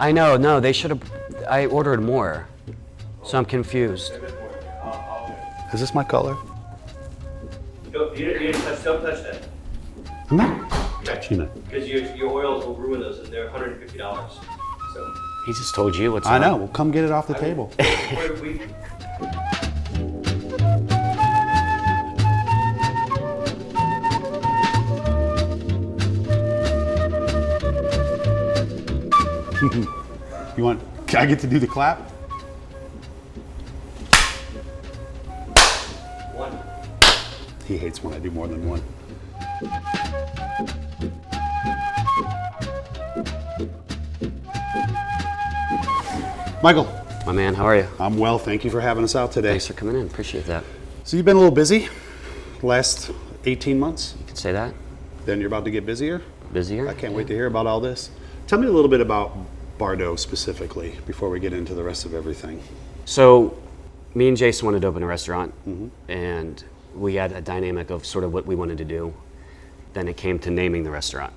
I know, no, they should have, I ordered more, so I'm confused. Is this my color? Don't touch that. I'm not touching it. Because your oils will ruin those, and they're $150. So. He just told you what's I on. know. Well, come get it off the table. Where do we? You want? Can I get to do the clap? One. He hates when I do more than one. Michael. My man, how are you? I'm well. Thank you for having us out today. Thanks for coming in, appreciate that. So you've been a little busy last 18 months. You could say that. Then you're about to get busier. Busier? I can't wait to hear about all this. Tell me a little bit about Bardo specifically before we get into the rest of everything. So, me and Jason wanted to open a restaurant, and we had a dynamic of sort of what we wanted to do. Then it came to naming the restaurant,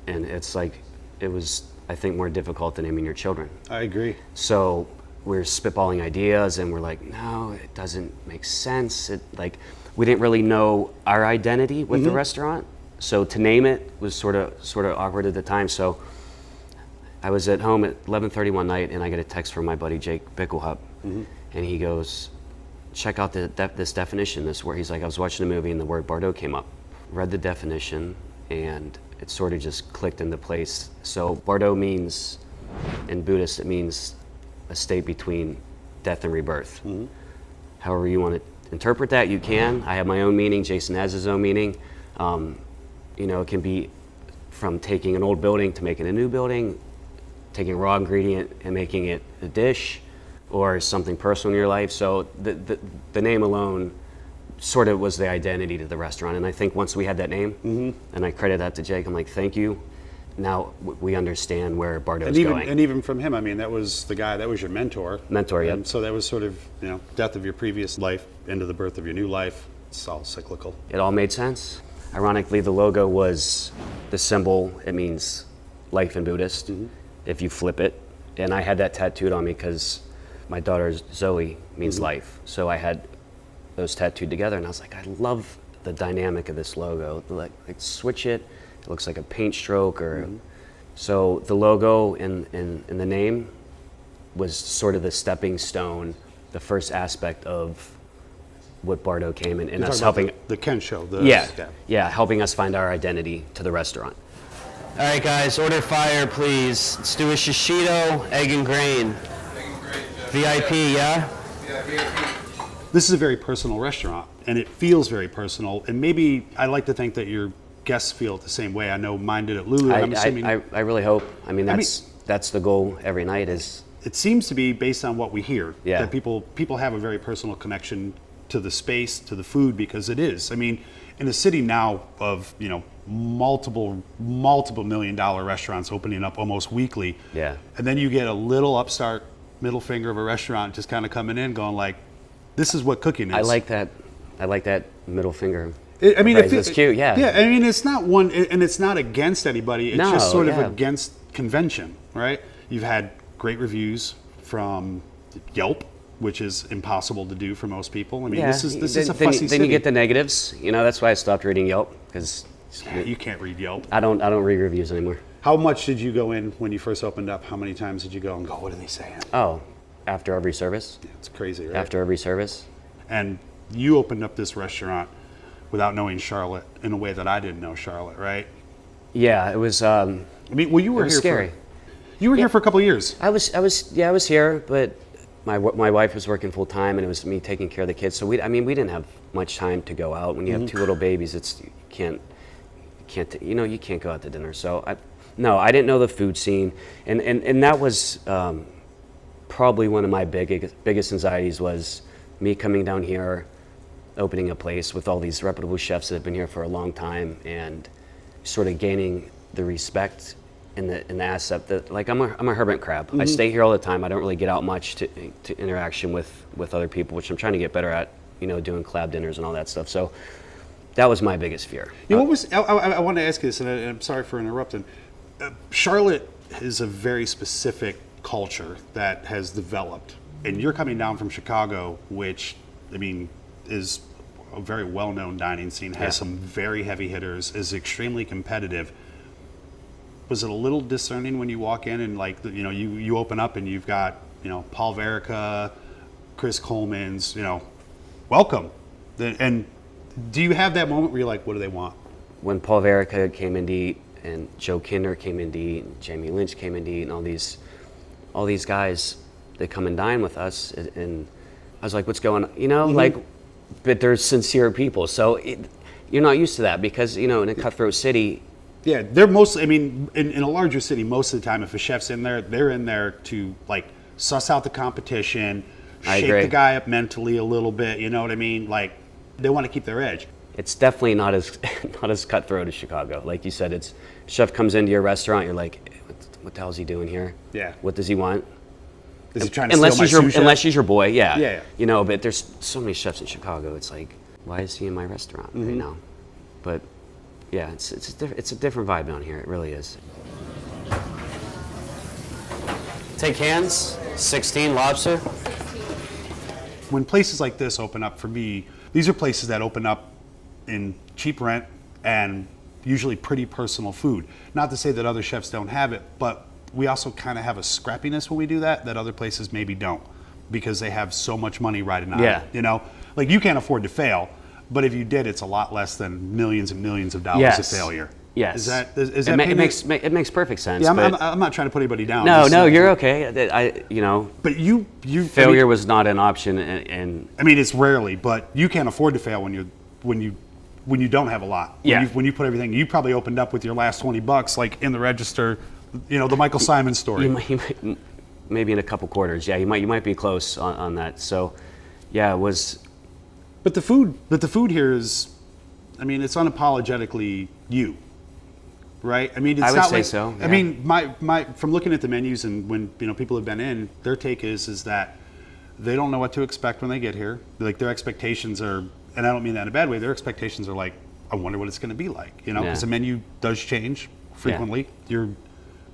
and it's like it was, I think, more difficult than naming your children. I agree. So we're spitballing ideas, and we're like, no, it doesn't make sense. Like we didn't really know our identity with the restaurant, so to name it was sort of awkward at the time. So I was at home at 11:30 one night, and I get a text from my buddy Jake Bickelhup, and he goes, check out this definition, this word. He's like, I was watching a movie and the word Bardo came up. Read the definition, and it sort of just clicked into place. So Bardo means, in Buddhist, it means a state between death and rebirth. However you want to interpret that, you can. I have my own meaning. Jason has his own meaning. You know, it can be from taking an old building to making a new building, taking a raw ingredient and making it a dish, or something personal in your life. So the name alone sort of was the identity to the restaurant. And I think once we had that name, and I credit that to Jake, I'm like, thank you. Now we understand where Bardo's going. And even from him, I mean, that was the guy, that was your mentor. Mentor, yeah. And so that was sort of, you know, death of your previous life into the birth of your new life. It's all cyclical. It all made sense. Ironically, the logo was the symbol. It means life in Buddhist, if you flip it. And I had that tattooed on me because my daughter Zoe means life. So I had those tattooed together, and I was like, I love the dynamic of this logo. Like switch it, it looks like a paint stroke, or so the logo and the name was sort of the stepping stone, the first aspect of what Bardo came in, and us helping the Ken show. Helping us find our identity to the restaurant. All right, guys, order fire, please. Let's do a shishito, egg and grain. VIP, yeah? Yeah, VIP. This is a very personal restaurant, and it feels very personal. And maybe I like to think that your guests feel it the same way. I know mine did at Lulu. I'm assuming. I really hope. I mean, that's the goal every night. Is it seems to be based on what we hear. Yeah. That people have a very personal connection to the space, to the food, because it is. I mean, in a city now of, you know, multiple $1 million restaurants opening up almost weekly. Yeah. And then you get a little upstart middle finger of a restaurant just kind of coming in going like, this is what cooking is. I like that middle finger. I mean, it's cute, yeah. Yeah, I mean, it's not one, and it's not against anybody. It's just sort of yeah. against convention, right? You've had great reviews from Yelp, which is impossible to do for most people. I mean, this is a fussy city. Then you get the negatives. You know, that's why I stopped reading Yelp, because you can't read Yelp. I don't read reviews anymore. How much did you go in when you first opened up? How many times did you go and go, what are they saying? Oh, after every service. Yeah, it's crazy, right? After every service. And you opened up this restaurant without knowing Charlotte in a way that I didn't know Charlotte, right? Yeah, it was. I mean, well, you were here scary. You were here for a couple of years. I was here, but my wife was working full time, and it was me taking care of the kids. So we didn't have much time to go out. When you have two little babies, you can't go out to dinner. So I didn't know the food scene, and that was probably one of my biggest anxieties was me coming down here, opening a place with all these reputable chefs that have been here for a long time, and sort of gaining the respect and the asset that, like, I'm a hermit crab. I stay here all the time. I don't really get out much to interaction with other people, which I'm trying to get better at, doing collab dinners and all that stuff. So that was my biggest fear. What was, I want to ask you this, and I'm sorry for interrupting. Charlotte is a very specific culture that has developed. And you're coming down from Chicago, which, I mean, is a very well-known dining scene, has some very heavy hitters, is extremely competitive. Was it a little discerning when you walk in and like, you know, you open up and you've got, you know, Paul Verica, Chris Coleman's, you know, welcome. And do you have that moment where you're like, what do they want? When Paul Verica came in to eat, and Joe Kinder came in to eat, and Jamie Lynch came in to eat, and all these guys that come and dine with us, and I was like, what's going on? You know, like, but they're sincere people. So you're not used to that because, you know, in a cutthroat city. Yeah, they're mostly, I mean, in a larger city, most of the time, if a chef's in there, they're in there to like suss out the competition, shake the guy up mentally a little bit, you know what I mean? Like, they want to keep their edge. It's definitely not as cutthroat as Chicago. Like you said, it's chef comes into your restaurant, you're like, what the hell is he doing here? Yeah. What does he want? Is he trying to steal my sous chef? Unless she's your boy, yeah. Yeah. You know, but there's so many chefs in Chicago. It's like, why is he in my restaurant right now? But yeah, it's a different vibe down here. It really is. Take hands. 16 lobster. When places like this open up for me, these are places that open up in cheap rent and usually pretty personal food. Not to say that other chefs don't have it, but we also kind of have a scrappiness when we do that other places maybe don't, because they have so much money riding on it. You know, like you can't afford to fail, but if you did, it's a lot less than millions and millions of dollars of failure. Yes. It makes perfect sense. Yeah, I'm not trying to put anybody down. No, you're okay. You know. But you failure was not an option, and I mean it's rarely, but you can't afford to fail when you don't have a lot. When you put everything, you probably opened up with your last $20 like in the register. You know, the Michael Simon story. Maybe in a couple quarters. Yeah, you might be close on that. So, yeah, it was. But the food here is, I mean, it's unapologetically you, right? I mean, it's I would not say like, so. Yeah. I mean, my from looking at the menus and when people have been in, their take is that they don't know what to expect when they get here. Like their expectations are, and I don't mean that in a bad way. Their expectations are like, I wonder what it's going to be like, you know, because the menu does change frequently. You're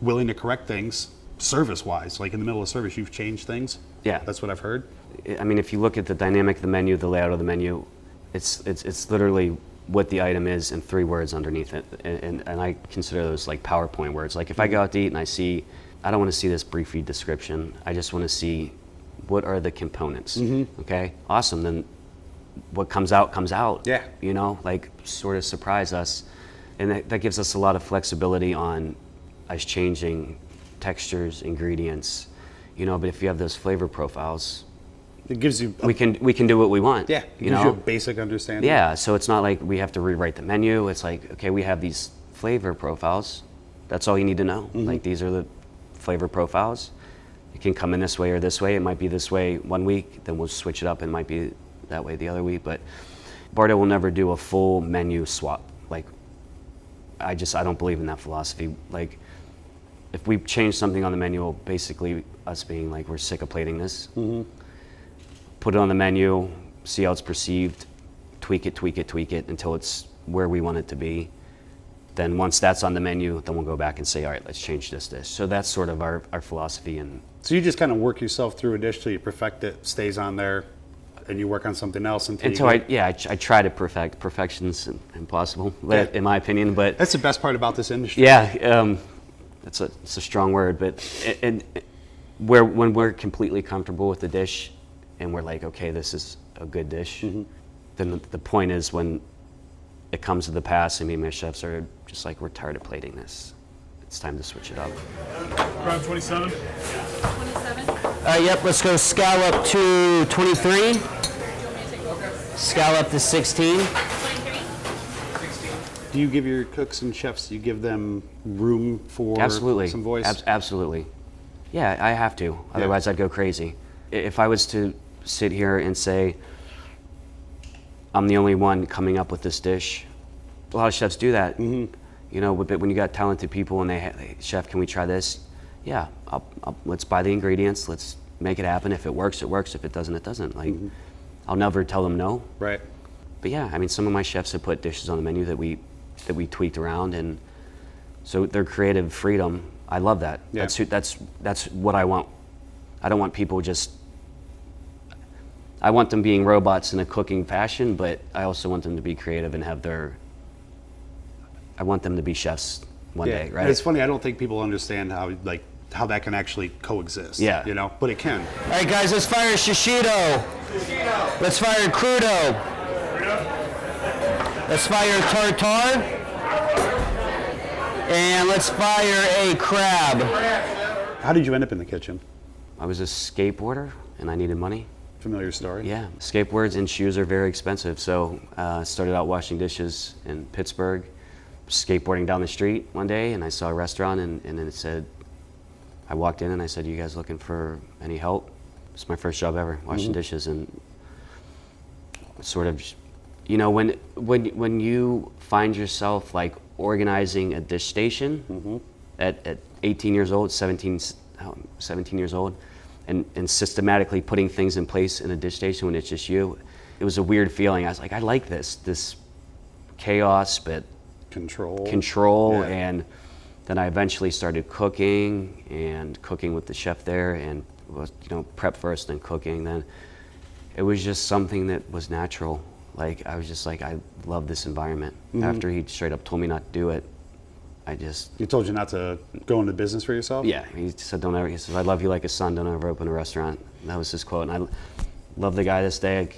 willing to correct things service-wise, like in the middle of service, you've changed things. Yeah, that's what I've heard. I mean, if you look at the dynamic of the menu, the layout of the menu, it's literally what the item is and 3 words underneath it, and I consider those like PowerPoint words. Like if I go out to eat and I don't want to see this briefy description. I just want to see what are the components. Okay, awesome. Then what comes out comes out. Yeah, you know, like sort of surprise us, and that gives us a lot of flexibility on us changing textures, ingredients, you know. But if you have those flavor profiles, it gives you we can do what we want. Yeah, it gives you a basic understanding. Yeah, so it's not like we have to rewrite the menu. It's like, okay, we have these flavor profiles. That's all you need to know. Like these are the flavor profiles. It can come in this way or this way. It might be this way one week, then we'll switch it up. It might be that way the other week. But Bardo will never do a full menu swap. Like I don't believe in that philosophy. Like if we change something on the menu, basically us being like, we're sick of plating this, put it on the menu, see how it's perceived, tweak it until it's where we want it to be. Then once that's on the menu, then we'll go back and say, all right, let's change this dish. So that's sort of our philosophy. And so you just kind of work yourself through a dish till you perfect it, stays on there, and you work on something else until I try to perfect. Perfection's impossible, in my opinion. But that's the best part about this industry. Yeah. It's a strong word, but when we're completely comfortable with the dish and we're like, okay, this is a good dish, then the point is when it comes to the pass and me and my chefs are just like, we're tired of plating this. It's time to switch it up. Grab 27. 27? Yep, let's go scallop to 23. Scallop to 16. 23? Do you give your cooks and chefs, you give them room for some voice? Absolutely. Yeah, I have to. Otherwise, I'd go crazy. If I was to sit here and say, I'm the only one coming up with this dish, a lot of chefs do that. You know, but when you got talented people and they chef, can we try this? Yeah, let's buy the ingredients. Let's make it happen. If it works, it works. If it doesn't, it doesn't. Like, I'll never tell them no. Right. But yeah, I mean, some of my chefs have put dishes on the menu that we tweaked around, and so their creative freedom I love that. Yeah. That's what I want. I don't want people just. I want them being robots in a cooking fashion, but I also want them to be creative and have their. I want them to be chefs one day, right? It's funny. I don't think people understand how that can actually coexist. Yeah. You know, but it can. All right, guys, let's fire shishito. Let's fire crudo. Let's fire tartar. And let's fire a crab. How did you end up in the kitchen? I was a skateboarder and I needed money. Familiar story? Yeah, skateboards and shoes are very expensive. So started out washing dishes in Pittsburgh, skateboarding down the street one day, and I saw a restaurant, and then it said, I walked in and I said, "You guys looking for any help?" It's my first job ever, washing dishes, and sort of, you know, when you find yourself like organizing a dish station at 18 years old, 17 years old, and systematically putting things in place in a dish station when it's just you, it was a weird feeling. I was like, I like this chaos, but control. Yeah. And then I eventually started cooking with the chef there, and was, you know, prep first, then cooking. Then it was just something that was natural. Like I was just like, I love this environment. After he straight up told me not to do it, He told you not to go into business for yourself? yeah, he said, don't ever, he says, I love you like a son, don't ever open a restaurant. And that was his quote. And I love the guy this day,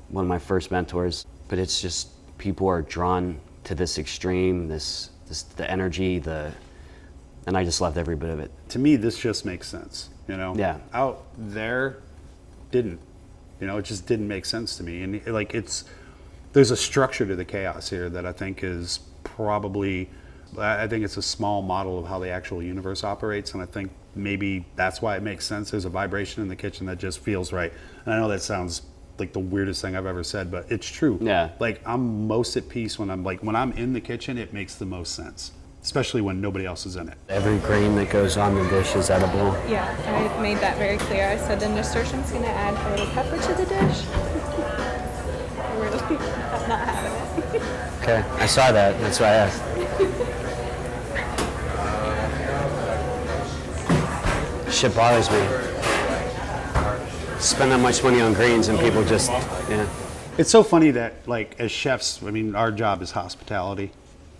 one of my first mentors. But it's just, people are drawn to this extreme, the energy, and I just loved every bit of it. To me, this just makes sense, you know? Yeah. Out there, didn't. You know, it just didn't make sense to me. And like, there's a structure to the chaos here that I think is probably, I think it's a small model of how the actual universe operates, and I think maybe that's why it makes sense. There's a vibration in the kitchen that just feels right. And I know that sounds like the weirdest thing I've ever said, but it's true. Yeah. Like, I'm most at peace when I'm in the kitchen, it makes the most sense, especially when nobody else is in it. Every grain that goes on the dish is edible. Yeah, I made that very clear. I said the nasturtium's going to add a little pepper to the dish. We're really not having it. Okay, I saw that. That's why I asked. Shit bothers me. Spend that much money on greens and people just, yeah. It's so funny that, like, as chefs, I mean, our job is hospitality,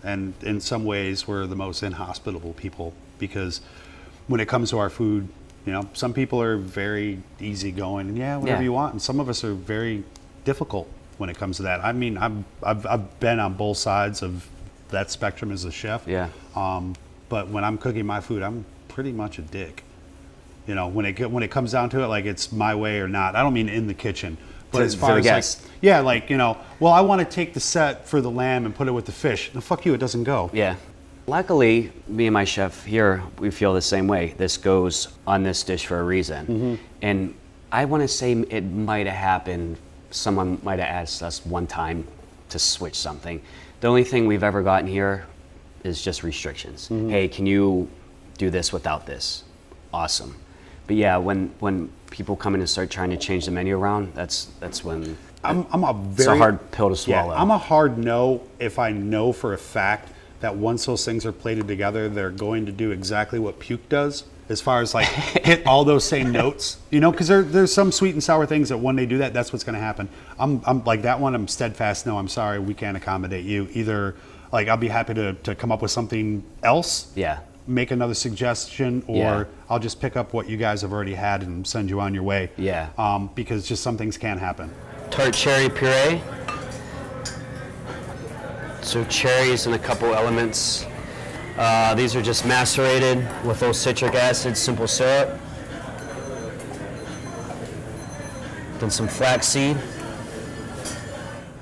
and in some ways we're the most inhospitable people, because when it comes to our food, you know, some people are very easygoing and whatever you want, and some of us are very difficult when it comes to that. I mean, I've been on both sides of that spectrum as a chef. Yeah. But when I'm cooking my food, I'm pretty much a dick. You know, when it comes down to it, like, it's my way or not. I don't mean in the kitchen, but as far as like, you know, well, I want to take the set for the lamb and put it with the fish. No, fuck you, it doesn't go. Yeah. Luckily, me and my chef here, we feel the same way. This goes on this dish for a reason. And I want to say it might have happened, someone might have asked us one time to switch something. The only thing we've ever gotten here is just restrictions. Hey, can you do this without this? Awesome. But yeah, when people come in and start trying to change the menu around, that's when it's a hard pill to swallow. Yeah, I'm a hard no if I know for a fact that once those things are plated together, they're going to do exactly what puke does, as far as like hit all those same notes, you know, because there's some sweet and sour things that when they do that, that's what's going to happen. I'm like that one. I'm steadfast. No, I'm sorry, we can't accommodate you. Either like I'll be happy to come up with something else. Yeah. Make another suggestion, or I'll just pick up what you guys have already had and send you on your way. Yeah. Because just some things can happen. Tart cherry puree. So cherries and a couple elements. These are just macerated with those citric acid, simple syrup. Then some flaxseed.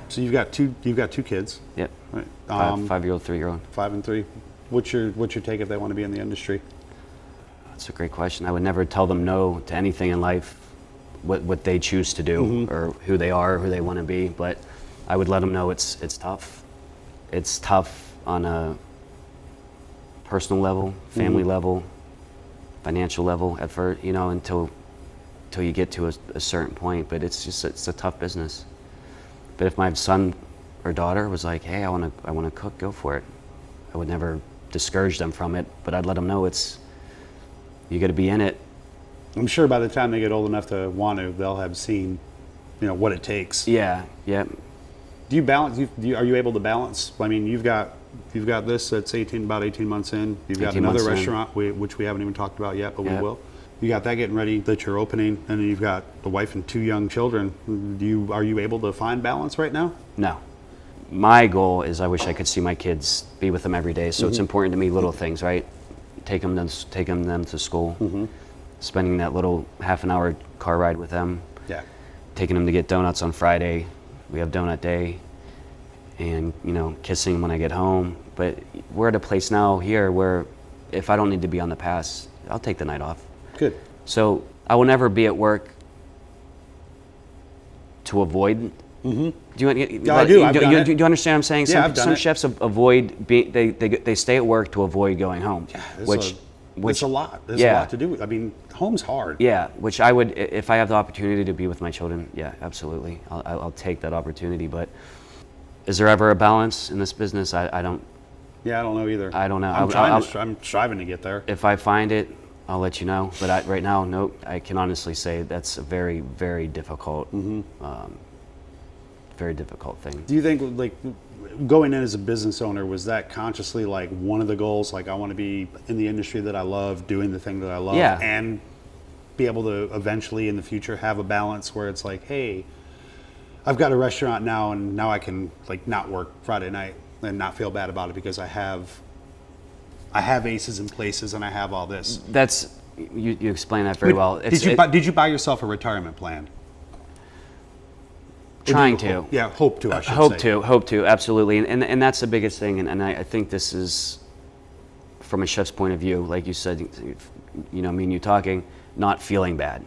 So you've got two kids. Yep. Right. 5-year-old, 3-year-old. 5 and 3. What's your take if they want to be in the industry? That's a great question. I would never tell them no to anything in life, what they choose to do, or who they are, or who they want to be. But I would let them know it's tough. It's tough on a personal level, family level, financial level at first, you know, until you get to a certain point. But it's a tough business. But if my son or daughter was like, hey, I want to cook, go for it. I would never discourage them from it, but I'd let them know you got to be in it. I'm sure by the time they get old enough to want to, they'll have seen, what it takes. Yeah. Do you balance? Are you able to balance? I mean, you've got this that's about 18 months in. You've got 18 another months in. restaurant which we haven't even talked about yet, but Yeah. we will. You got that getting ready that you're opening, and then you've got the wife and 2 young children. Are you able to find balance right now? No. My goal is I wish I could see my kids, be with them every day. So it's important to me, little things, right? Taking them to school, spending that little half an hour car ride with them, Yeah. taking them to get donuts on Friday. We have donut day, and kissing them when I get home. But we're at a place now here where if I don't need to be on the pass, I'll take the night off. Good. So I will never be at work to avoid. Mm-hmm. Yeah, I do. I've done it. Do you understand what I'm saying? Yeah, I've done some it. chefs avoid they stay at work to avoid going home. Yeah, which it's a lot. There's yeah. a lot to do. I mean, home's hard. Yeah, which I would, if I have the opportunity to be with my children, yeah, absolutely. I'll take that opportunity. But is there ever a balance in this business? I don't. Yeah, I don't know either. I don't know. I'm striving to get there. If I find it, I'll let you know. But right now, nope. I can honestly say that's a very, very difficult, very difficult thing. Do you think, like, going in as a business owner, was that consciously like one of the goals? Like, I want to be in the industry that I love, doing the thing that I love, Yeah. and be able to eventually in the future have a balance where it's like, hey, I've got a restaurant now, and now I can like not work Friday night and not feel bad about it because I have aces in places and I have all this. That's you explain that very well. Did you buy yourself a retirement plan? Trying to. Yeah, hope to. I should say. Hope to, absolutely, and that's the biggest thing. And I think this is, from a chef's point of view, like you said, me and you talking, not feeling bad,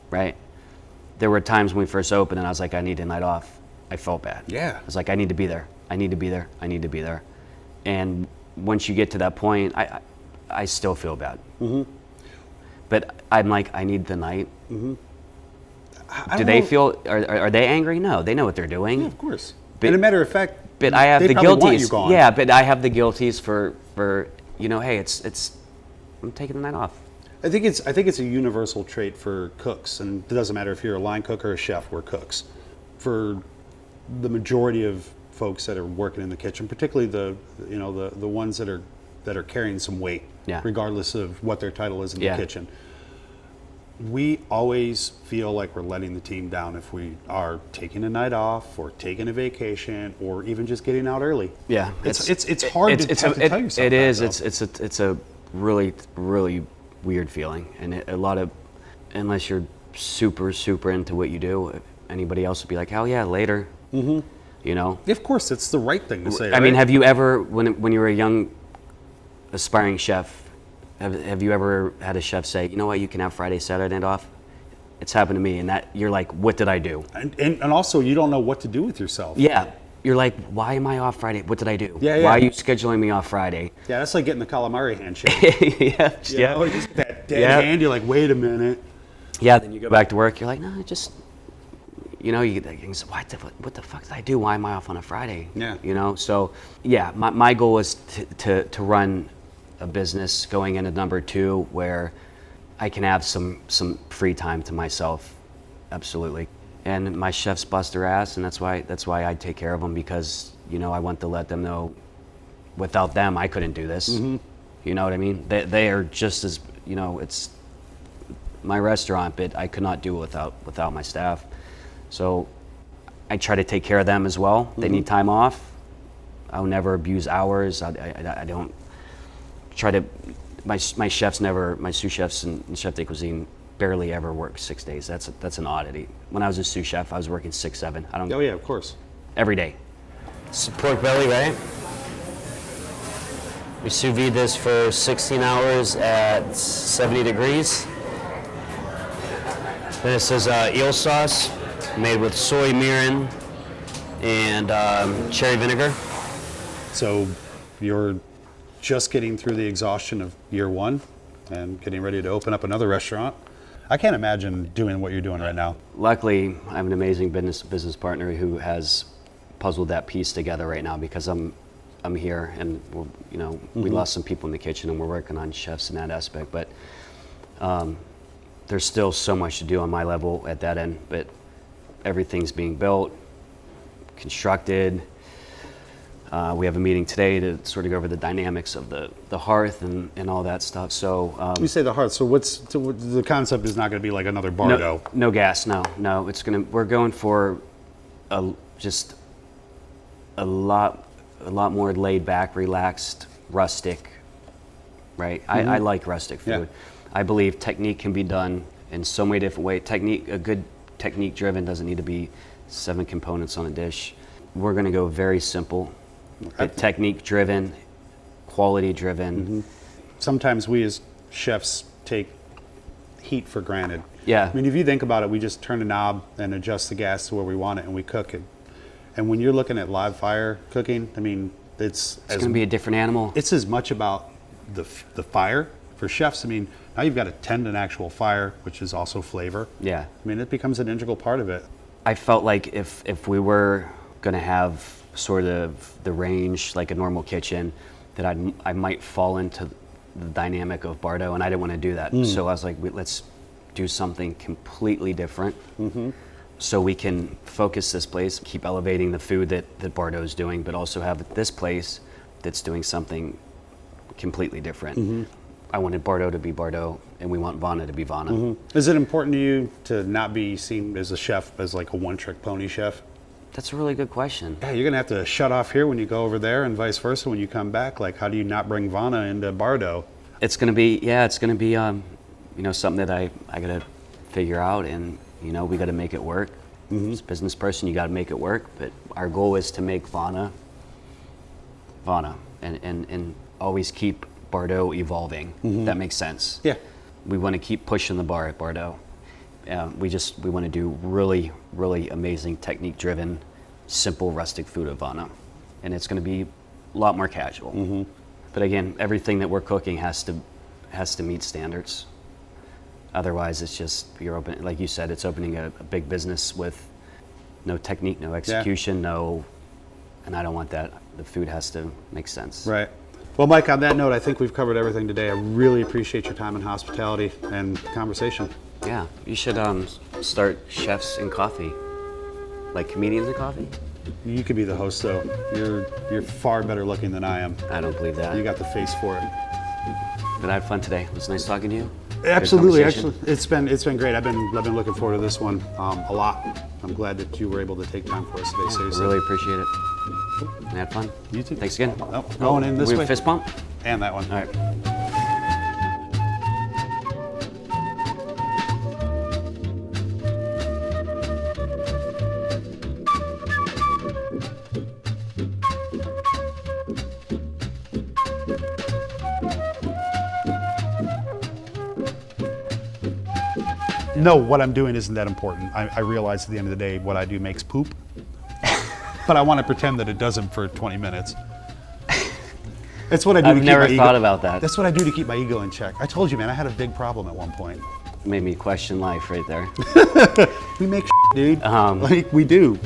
right? There were times when we first opened, and I was like, I need a night off. I felt bad. Yeah. I was like, I need to be there. I need to be there. I need to be there. And once you get to that point, I still feel bad. But I'm like, I need the night. Do they feel? Are they angry? No, they know what they're doing. Yeah, of course. But- and a matter of fact, But I have they the probably want you guilties. gone. Yeah, but I have the guilties for hey, it's I'm taking the night off. I think it's a universal trait for cooks, and it doesn't matter if you're a line cook or a chef. We're cooks. For the majority of folks that are working in the kitchen, particularly the ones that are carrying some weight, Yeah. regardless of what their title is in Yeah. the kitchen. We always feel like we're letting the team down if we are taking a night off or taking a vacation or even just getting out early. Yeah, It's hard to tell yourself It that, is. though. It's a really weird feeling, and a lot of, unless you're super into what you do, anybody else would be like, oh yeah, later. Of course, it's the right thing to say. I mean, right? have you ever, when you were a young, aspiring chef, have you ever had a chef say, you know what, you can have Friday, Saturday night off? It's happened to me, and that you're like, what did I do? And also, you don't know what to do with yourself. Yeah, you're like, why am I off Friday? What did I do? Yeah, yeah. Why are you scheduling me off Friday? Yeah, that's like getting the calamari handshake. Yeah. You just get that dead Yeah. hand. You're like, wait a minute. Yeah, then you go back to work. You're like, no, just, you get that, what the fuck did I do? Why am I off on a Friday? Yeah. So yeah, my goal is to run a business going into number 2 where I can have some free time to myself. Absolutely. And my chefs bust their ass, and that's why I take care of them, because I want to let them know, without them I couldn't do this. You know what I mean? They are just as, it's my restaurant, but I could not do it without my staff. So I try to take care of them as well. They need time off. I'll never abuse hours. I don't try to. My chefs never. My sous chefs and chef de cuisine barely ever work 6 days. That's an oddity. When I was a sous chef, I was working 6, 7. I don't. Oh yeah, of course. Every day. It's pork belly, right? We sous vide this for 16 hours at 70 degrees. This is eel sauce made with soy mirin and cherry vinegar. So you're just getting through the exhaustion of year 1 and getting ready to open up another restaurant. I can't imagine doing what you're doing right now. Luckily, I have an amazing business partner who has puzzled that piece together right now, because I'm I'm here, and we lost some people in the kitchen, and we're working on chefs in that aspect. But there's still so much to do on my level at that end. But everything's being built, constructed. We have a meeting today to sort of go over the dynamics of the hearth and all that stuff. So You say the hearth. So the concept is not going to be like another Bardo. no gas. No. We're going for just a lot more laid back, relaxed, rustic. Right. I like rustic food. Yeah. I believe technique can be done in so many different ways. A good technique driven doesn't need to be 7 components on a dish. We're going to go very simple, but technique driven, quality driven. Sometimes we as chefs take heat for granted. Yeah. I mean, if you think about it, we just turn a knob and adjust the gas to where we want it, and we cook it. And when you're looking at live fire cooking, I mean, it's going to be a different animal. It's as much about the fire for chefs. I mean, now you've got to tend an actual fire, which is also flavor. Yeah. I mean, it becomes an integral part of it. I felt like if we were going to have sort of the range like a normal kitchen, that I might fall into the dynamic of Bardo, and I didn't want to do that. So I was like, let's do something completely different, so we can focus this place, keep elevating the food that Bardo's doing, but also have this place that's doing something completely different. I wanted Bardo to be Bardo, and we want Vana to be Vana. Is it important to you to not be seen as a chef as like a one-trick pony chef? That's a really good question. Yeah, you're gonna have to shut off here when you go over there, and vice versa when you come back. Like, how do you not bring Vana into Bardo? It's gonna be something that I gotta figure out, and we gotta make it work. As a business person, you gotta make it work. But our goal is to make Vana, and always keep Bardo evolving. That makes sense. Yeah. We want to keep pushing the bar at Bardo. We want to do really, really amazing technique-driven, simple, rustic food at Vana, and it's going to be a lot more casual. But again, everything that we're cooking has to meet standards. Otherwise, it's just like you said, it's opening a big business with no technique, no execution, and I don't want that. The food has to make sense. Right. Well, Mike, on that note, I think we've covered everything today. I really appreciate your time and hospitality and conversation. Yeah, you should start Chefs in Coffee, like comedians in coffee. You could be the host, though. You're far better looking than I am. I don't believe that. You got the face for it. But I had fun today. It was nice talking to you. Absolutely. Good conversation. Actually, it's been great. I've been looking forward to this one a lot. I'm glad that you were able to take time for us today. I Seriously. really appreciate it. I had fun. You too. Thanks again. Oh, going in this we way. have fist bump? And that one. All right. No, what I'm doing isn't that important. I realize at the end of the day, what I do makes poop. But I want to pretend that it doesn't for 20 minutes. That's what I do I've to keep never my ego. thought about that. That's what I do to keep my ego in check. I told you, man, I had a big problem at one point. Made me question life right there. We make dude. Um, Like we do.